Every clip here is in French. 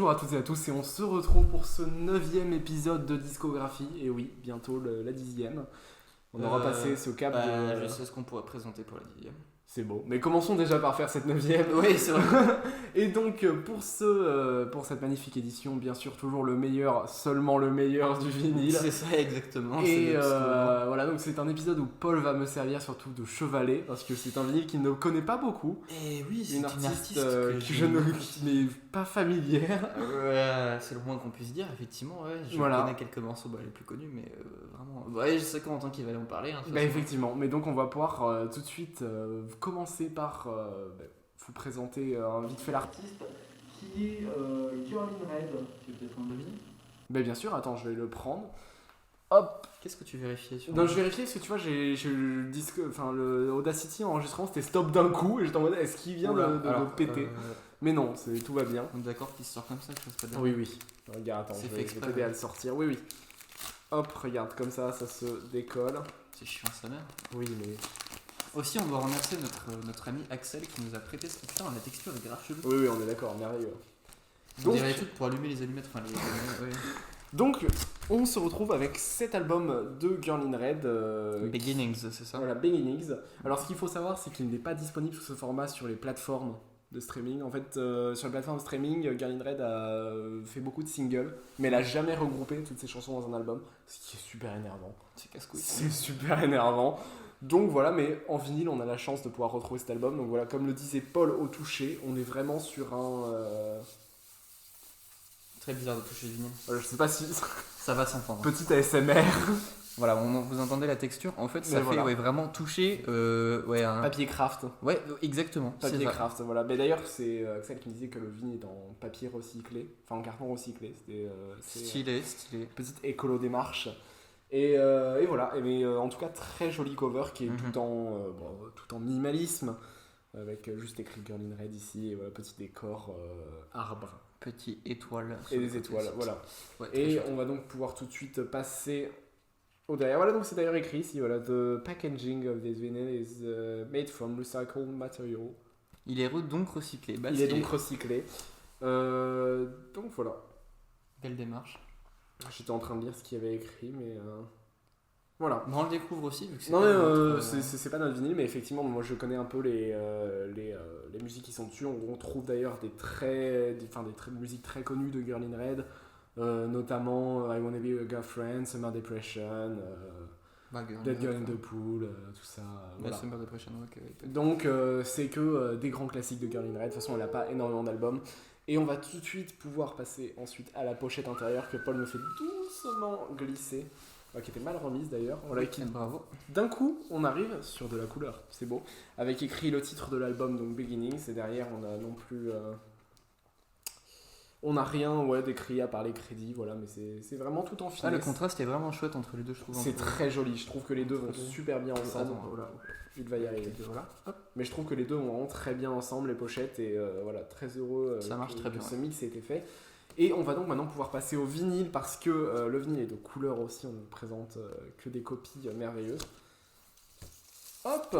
Bonjour à toutes et à tous et on se retrouve pour ce 9e épisode de Discographie. Et oui, bientôt la 10e. On aura passé ce cap de... Je sais ce qu'on pourrait présenter pour la 10e. C'est beau. Mais commençons déjà par faire cette 9e. Oui, c'est vrai. Et donc pour cette magnifique édition, bien sûr toujours le meilleur, seulement le meilleur du vinyle. C'est ça exactement. Et voilà, donc c'est un épisode où Paul va me servir surtout de chevalet parce que c'est un vinyle qu'il ne connaît pas beaucoup. Et oui, c'est une artiste que qui n'est pas familière. C'est le moins qu'on puisse dire, effectivement. Ouais. Je Voilà. connais quelques morceaux les plus connus, mais vraiment. Ouais, je sais Corentin qui va aller en parler. Hein, Bah effectivement, mais donc on va pouvoir tout de suite commencer par vous présenter vite fait l'artiste qui est Girl in Red. Tu veux peut-être un devis? Bah bien sûr, attends, je vais le prendre. Hop. Qu'est-ce que tu vérifiais sur Non, je vérifiais parce que tu vois, j'ai le disque, enfin le Audacity enregistrement c'était stop d'un coup et j'étais en mode est-ce qu'il vient de péter mais non, tout va bien. On est d'accord qu'il sort comme ça, que je fasse pas de... Oui, oui. Regarde, attends, C'est je fait vais exprès, t'aider à ouais. le sortir. Oui, oui. Hop, regarde, comme ça se décolle. C'est chiant sa mère. Oui, mais... Aussi, on doit remercier notre ami Axel qui nous a prêté ce putain, la texture est grave chelou. Oui, oui, on est d'accord, merveilleux. On dirait les trucs pour allumer les allumettes, enfin les... ouais. Donc, on se retrouve avec cet album de Girl in Red. Beginnings, c'est ça? Voilà, Beginnings. Alors, ce qu'il faut savoir, c'est qu'il n'est pas disponible sous ce format sur les plateformes de streaming. En fait, sur les plateformes de streaming, Girl in Red a fait beaucoup de singles, mais elle a jamais regroupé toutes ses chansons dans un album, ce qui est super énervant. C'est casse-couille. C'est super énervant. Donc voilà, mais en vinyle, on a la chance de pouvoir retrouver cet album. Donc voilà, comme le disait Paul au toucher, on est vraiment sur un... Très bizarre de toucher le vinyle. je sais pas si... Ça va s'entendre. Petit ASMR. Voilà, vous entendez la texture. En fait, ça Mais fait voilà. vraiment toucher un... Papier craft. Ouais, exactement. Papier c'est ça. craft, voilà. Mais d'ailleurs, c'est Axel qui me disait que le vinyle est en papier recyclé, enfin en carton recyclé. C'était Stylé. petite écolo démarche. Et voilà. Mais en tout cas, très joli cover qui est tout en minimalisme, avec juste écrit Girl in Red ici et voilà, petit décor arbre. Petit étoile. Et des étoiles, voilà. Ouais, très Et chouette. on va donc pouvoir tout de suite passer au derrière. Voilà, donc c'est d'ailleurs écrit ici, voilà. The packaging of this vinyl is made from recycled material. Il est donc recyclé. Bah, Il est donc recyclé. Donc voilà. Belle démarche. J'étais en train de lire ce qu'il y avait écrit, mais voilà. Bon, on le découvre aussi, vu que c'est Non, pas mais notre, c'est pas notre vinyle, mais effectivement, moi je connais un peu les musiques qui sont dessus. On trouve d'ailleurs des musiques très connues de Girl in Red, notamment I Wanna Be a Girlfriend, Summer Depression, Dead Girl in the Pool, tout ça. Voilà. Summer Depression, ok. Donc c'est que des grands classiques de Girl in Red. De toute façon, elle n'a pas énormément d'albums. Et on va tout de suite pouvoir passer ensuite à la pochette intérieure que Paul me fait doucement glisser. Qui était mal remise d'ailleurs. Voilà, Bravo. d'un coup, on arrive sur de la couleur, c'est beau. Avec écrit le titre de l'album, donc Beginnings, et derrière on a non plus... on n'a rien d'écrit à part les crédits, voilà, mais c'est vraiment tout en finesse. Le contraste est vraiment chouette entre les deux, je trouve. C'est très joli, je trouve que les deux vont Très super bien ensemble. Attends, Voilà. Il va y arriver. Voilà. Hop. Mais je trouve que les deux vont vraiment très bien ensemble, les pochettes, et voilà, très heureux Ça marche très bien, ce mix ait été fait. Et on va donc maintenant pouvoir passer au vinyle parce que le vinyle est de couleur aussi, on ne présente que des copies merveilleuses. Hop,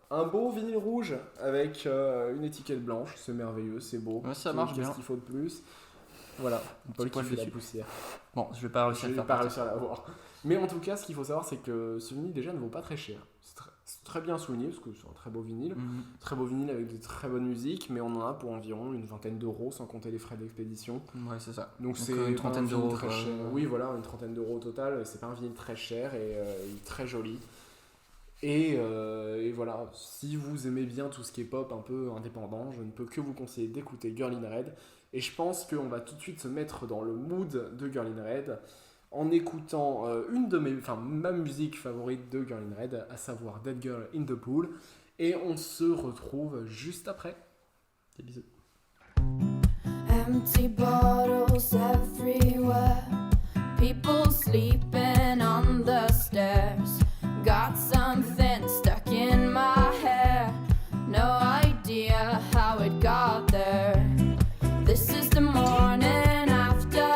un beau vinyle rouge avec une étiquette blanche, c'est merveilleux, c'est beau. Ouais, ça marche bien. Qu'est-ce qu'il faut de plus? Voilà, Paul qui poil fait la dessus. poussière. Bon, je vais pas réussir Je à vais faire pas partie. réussir à l'avoir. Mais en tout cas, ce qu'il faut savoir, c'est que ce vinyle déjà ne vaut pas très cher. C'est très bien souligné parce que c'est un très beau vinyle. Mhm. Très beau vinyle avec de très bonnes musiques, mais on en a pour environ une vingtaine d'euros sans compter les frais d'expédition. Ouais, c'est ça. Donc c'est une trentaine pas un vinyle d'euros, très quoi. cher. Oui, voilà, une trentaine d'euros au total. C'est pas un vinyle très cher et il est très joli. Et voilà, si vous aimez bien tout ce qui est pop un peu indépendant, je ne peux que vous conseiller d'écouter Girl in Red. Et je pense qu'on va tout de suite se mettre dans le mood de Girl in Red en écoutant ma musique favorite de Girl in Red, à savoir Dead Girl in the Pool. Et on se retrouve juste après. Des bisous. Empty bottles everywhere. People sleeping on the stairs. Got something stuck in my hair. No idea how it got there. This is the morning after.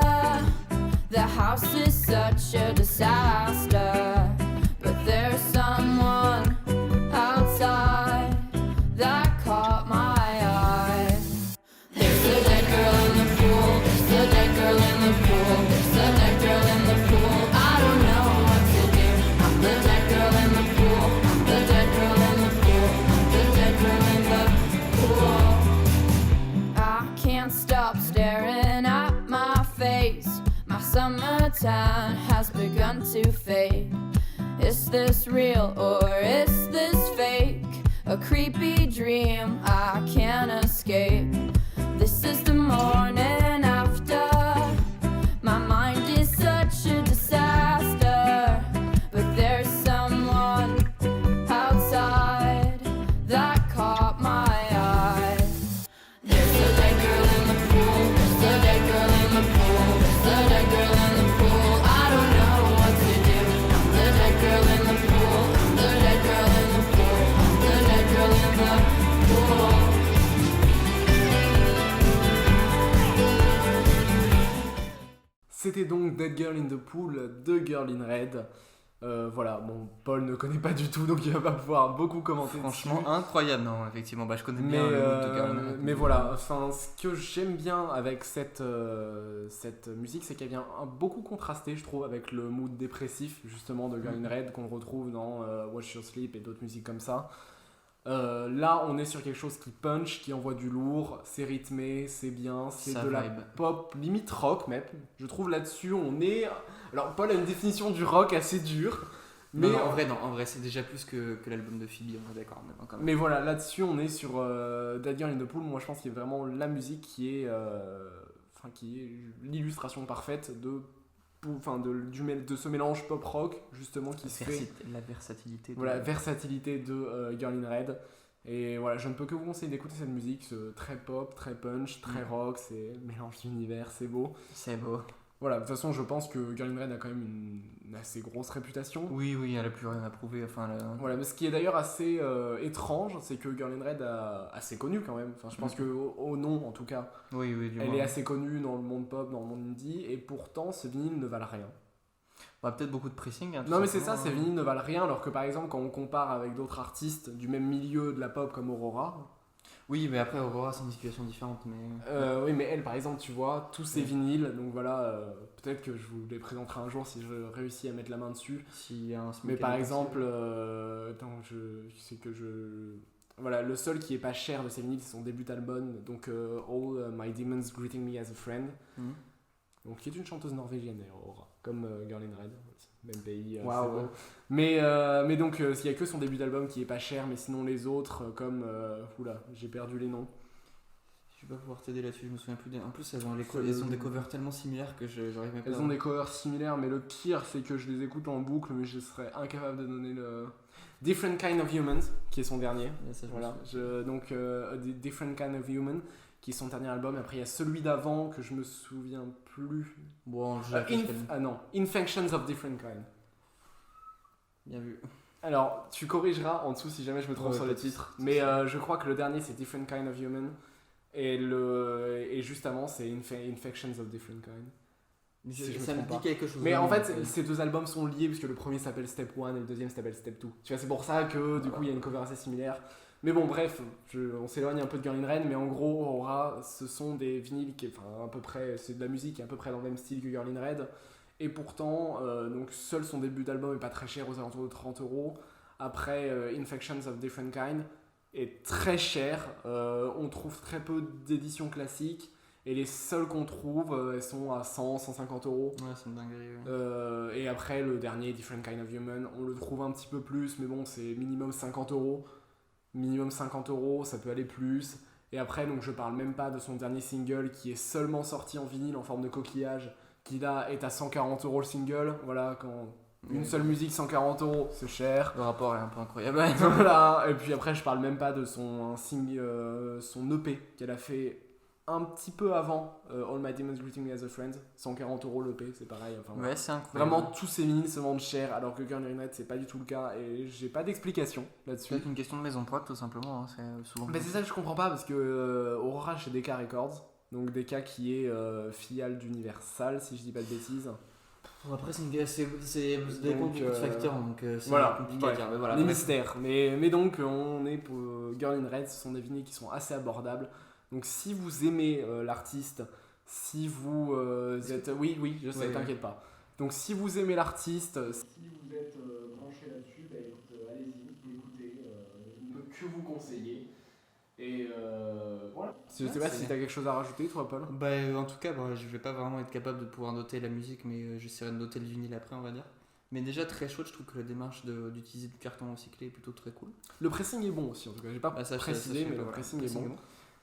The house is such a disaster. But there's someone outside that caught my eye. There's a dead girl in the pool. There's a begun to fade. Is this real or is this fake? A creepy dream I can't escape. This is the morning after. My mind is such a disaster, but there's someone outside that caught my eye. There's a dead girl in the pool. There's a dead girl in the pool. There's a dead girl in the pool. I don't know what to do. I'm the dead girl in the pool. I'm the dead girl in the pool. I'm the dead girl in the pool. C'était donc Dead Girl in the Pool de Girl in Red. Voilà, bon, Paul ne connaît pas du tout, donc il va pas pouvoir beaucoup commenter. Franchement, dessus. incroyable, non, effectivement. Bah, je connais Mais, bien le mood de Girl in Red. mais voilà, enfin, ce que j'aime bien avec cette musique, c'est qu'elle vient beaucoup contraster, je trouve, avec le mood dépressif, justement, de Girl in Red, qu'on retrouve dans Watch Your Sleep et d'autres musiques comme ça. Là, on est sur quelque chose qui punch, qui envoie du lourd, c'est rythmé, c'est bien, c'est Ça de la vibe. pop, limite rock même. Je trouve là-dessus, on est... Alors, Paul a une définition du rock assez dure, mais, Non, en vrai, c'est déjà plus que l'album de Phoebe, on est d'accord. Quand même. mais voilà, là-dessus, on est sur Dead Girl in the Pool. Moi, je pense qu'il y a vraiment la musique qui est l'illustration parfaite de ce mélange pop-rock, justement, qui se fait... La versatilité. Voilà, versatilité de Girl in Red. Et voilà, je ne peux que vous conseiller d'écouter cette musique, très pop, très punch, très rock, c'est mélange d'univers, c'est beau. C'est beau. Voilà, de toute façon, je pense que Girl in Red a quand même une assez grosse réputation. Oui, elle a plus rien à prouver. Enfin, Voilà, mais ce qui est d'ailleurs assez étrange, c'est que Girl in Red a assez connu quand même. Enfin, je pense que au nom, en tout cas, oui, du elle moins. est assez connue dans le monde pop, dans le monde indie, et pourtant, ce vinyle ne valent rien. Bah, peut-être beaucoup de pressing. Hein, tout Non mais c'est ça, simplement, ces vinyles ne valent rien, alors que par exemple quand on compare avec d'autres artistes du même milieu de la pop comme Aurora, Oui, mais après, Aurora, c'est une situation différente. Mais... oui mais elle par exemple tu vois, tous ces vinyles, donc voilà, peut-être que je vous les présenterai un jour si je réussis à mettre la main dessus, S'il y a un mais par exemple, attends, je sais que voilà, le seul qui est pas cher de ces vinyles c'est son début d'album, donc All My Demons Greeting Me as a Friend, donc qui est une chanteuse norvégienne d'ailleurs, Aurora, comme Girl in Red, même pays. Wow, c'est ouais. beau. Mais donc il n'y a que son début d'album qui est pas cher, mais sinon les autres comme oula, j'ai perdu les noms. Je vais pas pouvoir t'aider là-dessus, je me souviens plus. En plus, elles ont des covers tellement similaires que j'arrive même pas. Elles ont des covers similaires, mais le pire c'est que je les écoute en boucle, mais je serais incapable de donner le Different Kind of Humans, qui est son dernier. Ouais, ça, Voilà, donc Different Kind of Human, qui est son dernier album. Après il y a celui d'avant que je me souviens plus. Bon, Infections of Different Kind. Bien vu. Alors, tu corrigeras en dessous si jamais je me trompe Ouais, sur pas les de titres. soucis. Mais je crois que le dernier c'est Different Kind of Human. Et juste avant c'est Infections of Different Kind. Si je me Ça me trompe dit pas. quelque chose. Mais en de- fait, ces deux albums sont liés puisque le premier s'appelle Step 1 et le deuxième s'appelle Step 2. Tu vois, c'est pour ça que du coup il y a une cover assez similaire. Mais bon, bref, on s'éloigne un peu de Girl in Red, mais en gros, Aura, ce sont des vinyles qui, enfin, à peu près, c'est de la musique qui est à peu près dans le même style que Girl in Red. Et pourtant, donc seul son début d'album est pas très cher, aux alentours de 30€. Après, Infections of Different Kind est très cher. On trouve très peu d'éditions classiques. Et les seules qu'on trouve, elles sont à 100, 150€. Ouais, c'est une dinguerie. Ouais. Et après, le dernier, Different Kind of Human, on le trouve un petit peu plus, mais bon, c'est minimum 50€. Minimum 50€, ça peut aller plus. Et après, donc je parle même pas de son dernier single qui est seulement sorti en vinyle en forme de coquillage, qui là est à 140€ le single. Voilà, quand une seule musique 140€, c'est cher. Le rapport est un peu incroyable. Voilà, et puis après, je parle même pas de son EP qu'elle a fait un petit peu avant All My Demons Greeting Me as a Friend. 140€ l'EP, c'est pareil. Enfin, Ouais, c'est incroyable. vraiment, tous ces vinyles se vendent cher, alors que Girl in Red, c'est pas du tout le cas, et j'ai pas d'explication C'est là-dessus. peut-être une question de maison de prod, tout simplement. Hein. C'est souvent. Mais c'est ça que je comprends pas, parce que Aurora chez Decca Records, donc Decca qui est filiale d'Universal, si je dis pas de bêtises. Après, c'est des Donc, beaucoup de facteurs, donc c'est voilà, compliqué ouais. à dire. Mais voilà, Les bref. mystères. Mais donc, on est pour Girl in Red, ce sont des vinyles qui sont assez abordables. Donc, si vous aimez l'artiste, si vous êtes. Oui, je sais, Ouais, t'inquiète pas. Donc, si vous aimez l'artiste, si vous êtes branché là-dessus, bah écoute, allez-y, écoutez, je ne peux que vous conseiller. Et voilà. Je sais pas si t'as quelque chose à rajouter, toi, Paul. En tout cas, je vais pas vraiment être capable de pouvoir noter la musique, mais j'essaierai de noter le vinyle après, on va dire. Mais déjà très chouette, je trouve que la démarche d'utiliser du carton recyclé est plutôt très cool. Le pressing est bon aussi, en tout cas. J'ai pas précisé, mais le pressing est bon.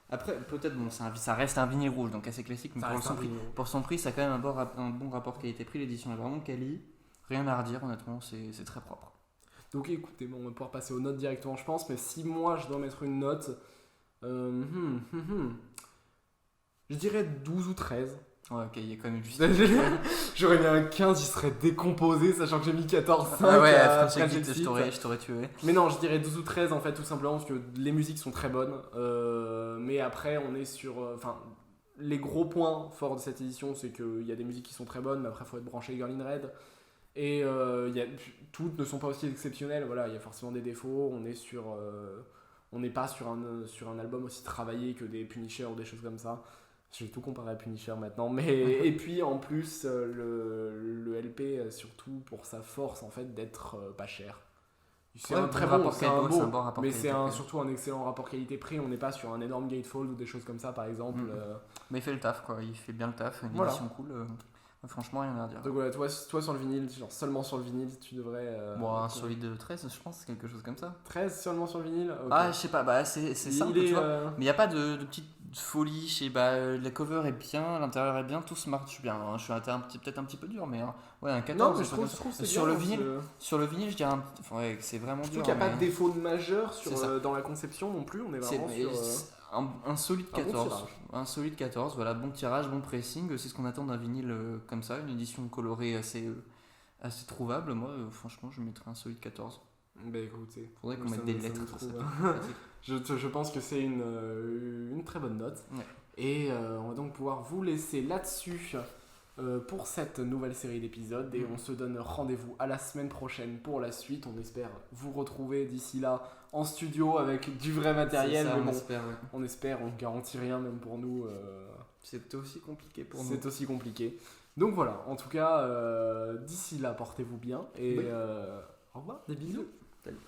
Après, peut-être, ça reste un vinyle rouge, donc assez classique, mais pour son prix, ça a quand même un bon rapport qualité-prix. L'édition est vraiment quali. Rien à redire, honnêtement, c'est très propre. Donc écoutez, on va pouvoir passer aux notes directement, je pense. Mais si moi, je dois mettre une note, je dirais 12 ou 13. Ouais, ok, il y a quand même juste. J'aurais mis un 15, il serait décomposé, sachant que j'ai mis 14, 5. Ah ouais, je t'aurais tué. Mais non, je dirais 12 ou 13 en fait, tout simplement parce que les musiques sont très bonnes. Mais après, on est sur. Les gros points forts de cette édition, c'est qu'il y a des musiques qui sont très bonnes, mais après, il faut être branché Girl in Red. Et toutes ne sont pas aussi exceptionnelles. Voilà, il y a forcément des défauts. On n'est pas sur un album aussi travaillé que des Punisher ou des choses comme ça. Je vais tout comparer à Punisher maintenant, mais et puis en plus le LP surtout pour sa force en fait d'être pas cher. C'est un très bon rapport qualité-prix, mais c'est surtout un excellent rapport qualité-prix. On n'est pas sur un énorme gatefold ou des choses comme ça par exemple. Mais il fait le taf quoi, il fait bien le taf, une édition cool. Franchement, rien à dire. Donc voilà, toi sur le vinyle, genre seulement sur le vinyle, tu devrais. Un solide 13, je pense, quelque chose comme ça. 13 seulement sur le vinyle okay. Ah, je sais pas, c'est simple, tu vois. Mais il n'y a pas de petite folie. La cover est bien, l'intérieur est bien, tout se marche bien. Hein. Je suis peut-être un petit peu dur, mais ouais, un 14. Non, mais je trouve c'est sur bien, le vinyle, je dirais c'est vraiment dur. Je trouve qu'il n'y a pas de défaut majeur dans la conception non plus. On est vraiment sur. Un solide 14, un solide 14, voilà, bon tirage, bon pressing, c'est ce qu'on attend d'un vinyle comme ça, une édition colorée assez trouvable. Moi, franchement, je mettrais un solide 14. Bah écoutez, faudrait qu'on mette des lettres. Je pense que c'est une très bonne note. Ouais. Et on va donc pouvoir vous laisser là-dessus pour cette nouvelle série d'épisodes. Et on se donne rendez-vous à la semaine prochaine pour la suite. On espère vous retrouver d'ici là en studio avec du vrai matériel. Ça, mais on espère, on garantit rien même pour nous. C'est aussi compliqué pour nous. C'est aussi compliqué. Donc voilà, en tout cas, d'ici là, portez-vous bien et au revoir, des bisous. Salut.